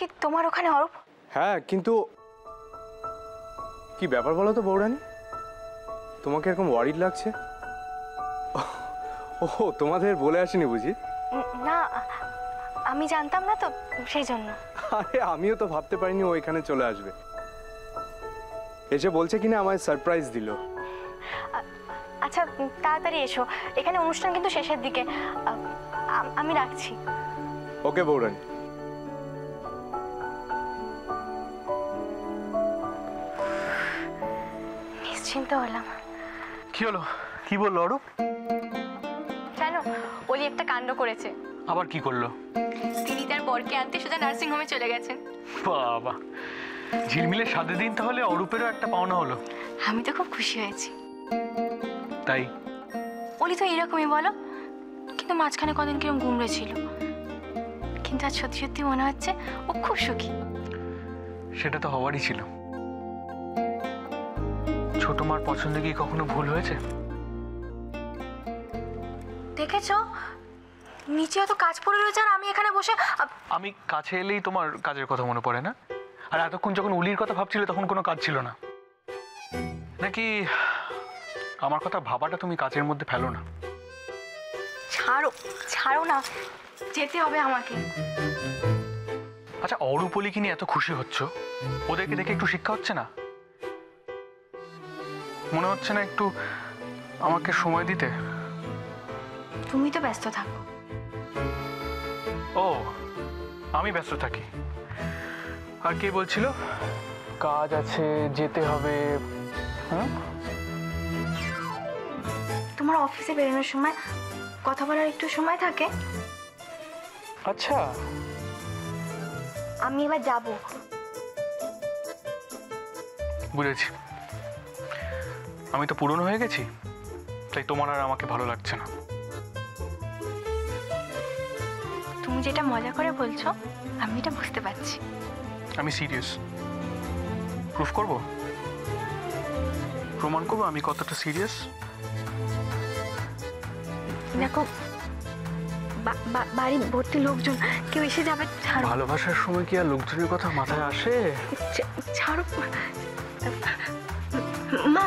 কি তোমার ওখানে অরূপ? হ্যাঁ, কিন্তু কি ব্যাপার বলো তো বৌরানী, তোমাকে এরকম ওয়ারিড লাগছে? ও, তোমাদের বলে আসেনি বুঝি? না, আমি জানতাম না তো, সেই জন্য। আরে আমিও তো ভাবতে পারিনি ও এখানে চলে আসবে। এসে বলছে কিনা আমায় সারপ্রাইজ দিল। আচ্ছা তাড়াতাড়ি এসো, এখানে অনুষ্ঠান কিন্তু শেষের দিকে। আমি রাখছি। ওকে বৌরানী। নিশ্চিন্ত হলাম। কি হলো? কি বললো অরূপ? জানো, ওলি একটা কাণ্ড করেছে। আবার কি করলো? তিনি তার বরকে আনতে সোজা নার্সিং হোমে চলে গেছেন। বাবা, ঝিলমিলের সাথে দিন তাহলে অরূপেরও একটা পাওনা হলো। আমি তো খুব খুশি হয়েছি। তাই? ওলি তো এরকমই বলো, কিন্তু মাঝখানে কদিন কিরম গুমড়ে ছিল, কিন্তু আজ সত্যি সত্যি মনে হচ্ছে ও খুব সুখী। সেটা তো হওয়ারই ছিল। ছোট মার পছন্দে কি কখনো ভুল হয়েছে? দেখেছো, নিচে অত কাজ পড়ে রয়েছে আর আমি এখানে বসে। আমি কাছে এলেই তোমার কাজের কথা মনে পড়ে না? আর এতক্ষণ যখন উলির কথা ভাবছিলে তখন কোনো কাজ ছিল না নাকি? আমার কথা ভাবাটা তুমি কাজের মধ্যে ফেলো না? ছাড়ো ছাড়ো না, যেতে হবে আমাকে। আচ্ছা, অরূপ অলি কি নিয়ে এত খুশি হচ্ছ? ওদেরকে দেখে একটু শিক্ষা হচ্ছে না? মনে হচ্ছে না একটু আমাকে সময় দিতে? তুমি তো ব্যস্ত থাকো। ও, আমি ব্যস্ত থাকি। আর কে বলছিল কাজ আছে, যেতে হবে? তোমার অফিসে বেরোনোর সময় কথা বলার একটু সময় থাকে। আচ্ছা, আমি এবার যাব। বুঝেছি। আমি তো পুরনো হয়ে গেছি, তাই তোমার আর আমাকে ভালো লাগছে না। তুমি যেটা মজা করে বলছো আমি এটা বুঝতে পারছি। আমি সিরিয়াস। প্রুফ করব? প্রমাণ করবো আমি কতটা সিরিয়াস? দেখো, বাড়ি ভর্তি লোকজন, কেউ এসে যাবে। ভালোবাসার সময় কি আর লোকজনের কথা মাথায় আসে? ছাড়ো মা।